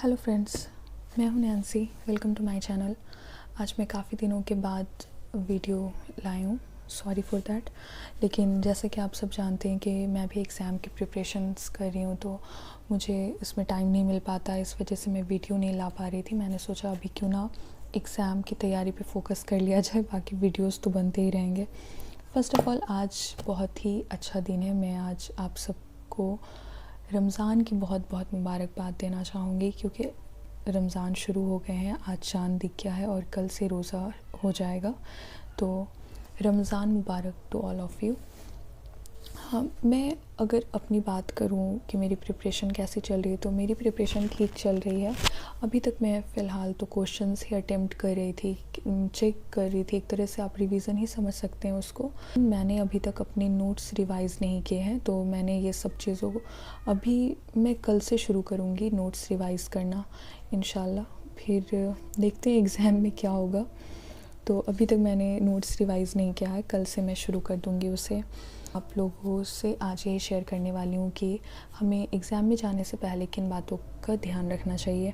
Hello friends, मैं हूं Nancy. Welcome to my channel. आज मैं काफ़ी दिनों के बाद वीडियो लाई हूँ, सॉरी फॉर दैट। लेकिन जैसे कि आप सब जानते हैं कि मैं भी एग्ज़ाम की प्रिपरेशंस कर रही हूँ, तो मुझे इसमें टाइम नहीं मिल पाता, इस वजह से मैं वीडियो नहीं ला पा रही थी। मैंने सोचा अभी क्यों ना एग्ज़ाम की तैयारी पे फोकस कर लिया जाए, बाकी वीडियोज़ तो बनते ही रहेंगे। फ़र्स्ट ऑफ़ ऑल, आज बहुत ही अच्छा दिन है। मैं आज आप सबको रमज़ान की बहुत बहुत मुबारकबाद देना चाहूँगी, क्योंकि रमज़ान शुरू हो गए हैं। आज चाँद दिख गया है और कल से रोज़ा हो जाएगा। तो रमज़ान मुबारक टू ऑल ऑफ़ यू। हाँ, मैं अगर अपनी बात करूँ कि मेरी प्रिपरेशन कैसी चल रही है, तो मेरी प्रिपरेशन ठीक चल रही है। अभी तक मैं फ़िलहाल तो क्वेश्चंस ही अटेम्प्ट कर रही थी, चेक कर रही थी। एक तरह से आप रिवीजन ही समझ सकते हैं उसको। मैंने अभी तक अपने नोट्स रिवाइज़ नहीं किए हैं, तो मैंने ये सब चीज़ों को अभी मैं कल से शुरू करूँगी नोट्स रिवाइज़ करना इंशाल्लाह। फिर देखते हैं एग्ज़ाम में क्या होगा। तो अभी तक मैंने नोट्स रिवाइज़ नहीं किया है, कल से मैं शुरू कर दूँगी उसे। आप लोगों से आज यही शेयर करने वाली हूँ कि हमें एग्ज़ाम में जाने से पहले किन बातों का ध्यान रखना चाहिए।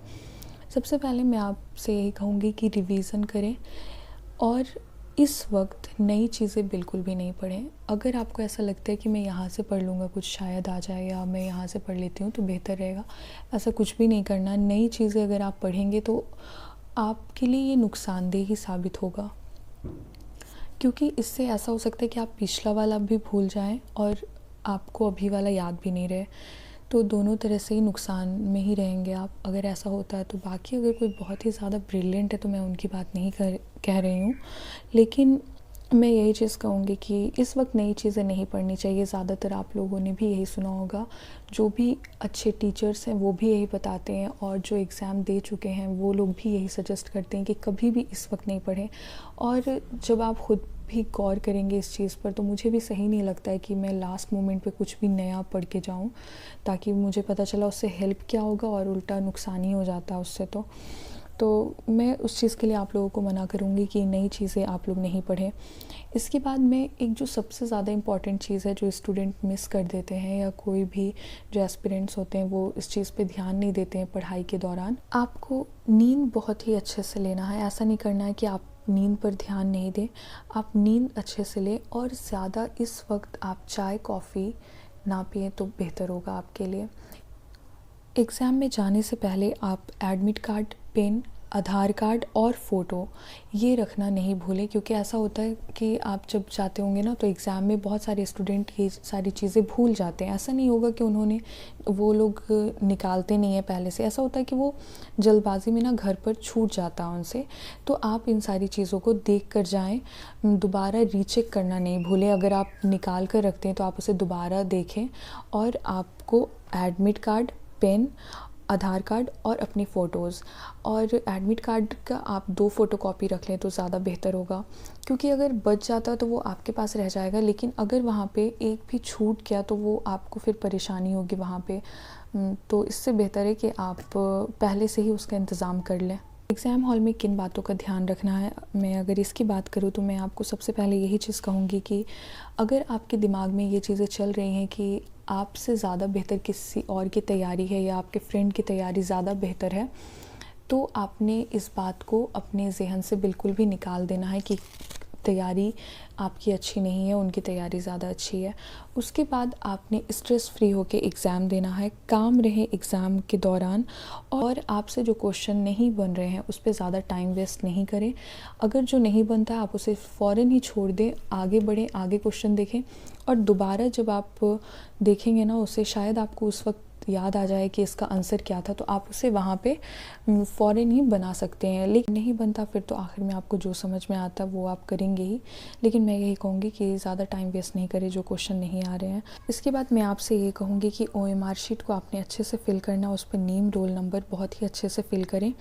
सबसे पहले मैं आपसे यही कहूँगी कि रिवीज़न करें और इस वक्त नई चीज़ें बिल्कुल भी नहीं पढ़ें। अगर आपको ऐसा लगता है कि मैं यहाँ से पढ़ लूँगा कुछ शायद आ जाए, या मैं यहाँ से पढ़ लेती हूँ तो बेहतर रहेगा, ऐसा कुछ भी नहीं करना। नई चीज़ें अगर आप पढ़ेंगे तो आपके लिए ये नुकसानदेह ही साबित होगा, क्योंकि इससे ऐसा हो सकता है कि आप पिछला वाला भी भूल जाएं और आपको अभी वाला याद भी नहीं रहे। तो दोनों तरह से ही नुकसान में ही रहेंगे आप, अगर ऐसा होता है तो। बाकी अगर कोई बहुत ही ज़्यादा ब्रिलियंट है तो मैं उनकी बात नहीं कह रही हूँ, लेकिन मैं यही चीज़ कहूँगी कि इस वक्त नई चीज़ें नहीं पढ़नी चाहिए। ज़्यादातर आप लोगों ने भी यही सुना होगा, जो भी अच्छे टीचर्स हैं वो भी यही बताते हैं, और जो एग्ज़ाम दे चुके हैं वो लोग भी यही सजेस्ट करते हैं कि कभी भी इस वक्त नहीं पढ़ें। और जब आप खुद भी गौर करेंगे इस चीज़ पर, तो मुझे भी सही नहीं लगता है कि मैं लास्ट मोमेंट पे कुछ भी नया पढ़ के जाऊँ, ताकि मुझे पता चला उससे हेल्प क्या होगा और उल्टा नुकसान ही हो जाता है उससे। तो मैं उस चीज़ के लिए आप लोगों को मना करूँगी कि नई चीज़ें आप लोग नहीं पढ़ें। इसके बाद में एक जो सबसे ज़्यादा इम्पॉर्टेंट चीज़ है, जो स्टूडेंट मिस कर देते हैं, या कोई भी जो एस्पिरेंट्स होते हैं वो इस चीज़ पे ध्यान नहीं देते हैं पढ़ाई के दौरान, आपको नींद बहुत ही अच्छे से लेना है। ऐसा नहीं करना है कि आप नींद पर ध्यान नहीं दें, आप नींद अच्छे से लें। और ज़्यादा इस वक्त आप चाय कॉफ़ी ना पिएं तो बेहतर होगा आपके लिए। एग्ज़ाम में जाने से पहले आप एडमिट कार्ड, पेन, आधार कार्ड और फ़ोटो ये रखना नहीं भूलें, क्योंकि ऐसा होता है कि आप जब जाते होंगे ना, तो एग्ज़ाम में बहुत सारे स्टूडेंट ये सारी चीज़ें भूल जाते हैं। ऐसा नहीं होगा कि वो लोग निकालते नहीं हैं पहले से, ऐसा होता है कि वो जल्दबाज़ी में ना घर पर छूट जाता है उनसे। तो आप इन सारी चीज़ों को देख कर जाएँ, दोबारा रीचेक करना नहीं भूलें। अगर आप निकाल कर रखते हैं तो आप उसे दोबारा देखें, और आपको एडमिट कार्ड, पेन, आधार कार्ड और अपनी फ़ोटोज़, और एडमिट कार्ड का आप 2 फ़ोटोकॉपी रख लें तो ज़्यादा बेहतर होगा, क्योंकि अगर बच जाता तो वो आपके पास रह जाएगा, लेकिन अगर वहाँ पे एक भी छूट गया तो वो आपको फिर परेशानी होगी वहाँ पे। तो इससे बेहतर है कि आप पहले से ही उसका इंतज़ाम कर लें। एग्ज़ाम हॉल में किन बातों का ध्यान रखना है, मैं अगर इसकी बात करूँ तो मैं आपको सबसे पहले यही चीज़ कहूँगी कि अगर आपके दिमाग में ये चीज़ें चल रही हैं कि आपसे ज़्यादा बेहतर किसी और की तैयारी है, या आपके फ्रेंड की तैयारी ज़्यादा बेहतर है, तो आपने इस बात को अपने ज़हन से बिल्कुल भी निकाल देना है कि तैयारी आपकी अच्छी नहीं है, उनकी तैयारी ज़्यादा अच्छी है। उसके बाद आपने स्ट्रेस फ्री होकर एग्ज़ाम देना है, काम रहे एग्ज़ाम के दौरान, और आपसे जो क्वेश्चन नहीं बन रहे हैं उस पर ज़्यादा टाइम वेस्ट नहीं करें। अगर जो नहीं बनता आप उसे फ़ौरन ही छोड़ दें, आगे बढ़ें, आगे क्वेश्चन देखें, और दोबारा जब आप देखेंगे ना उसे, शायद आपको उस वक्त याद आ जाए कि इसका आंसर क्या था, तो आप उसे वहाँ पे फ़ौरन ही बना सकते हैं। लेकिन नहीं बनता फिर तो आखिर में आपको जो समझ में आता है वो आप करेंगे ही। लेकिन मैं यही कहूँगी कि ज़्यादा टाइम वेस्ट नहीं करें जो क्वेश्चन नहीं आ रहे हैं। इसके बाद मैं आपसे ये कहूँगी कि OMR शीट को आपने अच्छे से फिल करना, उस पर नेम, रोल नंबर बहुत ही अच्छे से फिल करें,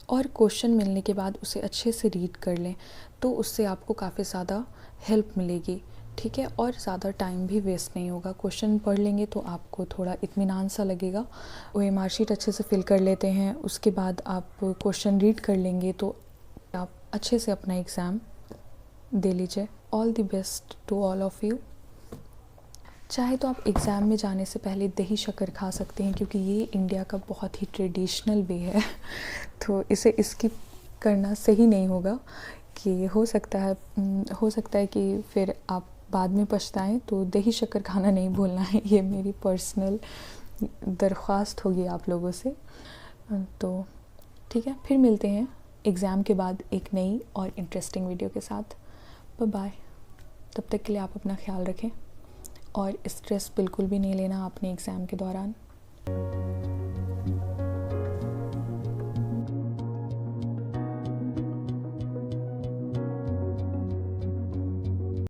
और क्वेश्चन मिलने के बाद उसे अच्छे से रीड कर लें, तो उससे आपको काफ़ी ज़्यादा हेल्प मिलेगी। ठीक है, और ज़्यादा टाइम भी वेस्ट नहीं होगा। क्वेश्चन पढ़ लेंगे तो आपको थोड़ा इत्मीनान सा लगेगा। OMR शीट अच्छे से फिल कर लेते हैं, उसके बाद आप क्वेश्चन रीड कर लेंगे तो आप अच्छे से अपना एग्ज़ाम दे लीजिए। All the best to all of you. चाहे तो आप एग्ज़ाम में जाने से पहले दही शक्कर खा सकते हैं, क्योंकि ये इंडिया का बहुत ही ट्रेडिशनल वे है। तो इसे स्किप करना सही नहीं होगा, कि हो सकता है कि फिर आप बाद में पछताएं। तो दही शक्कर खाना नहीं भूलना है, ये मेरी पर्सनल दरख्वास्त होगी आप लोगों से। तो ठीक है, फिर मिलते हैं एग्ज़ाम के बाद एक नई और इंटरेस्टिंग वीडियो के साथ। Bye bye. तब तक के लिए आप अपना ख्याल रखें और स्ट्रेस बिल्कुल भी नहीं लेना अपने एग्ज़ाम के दौरान।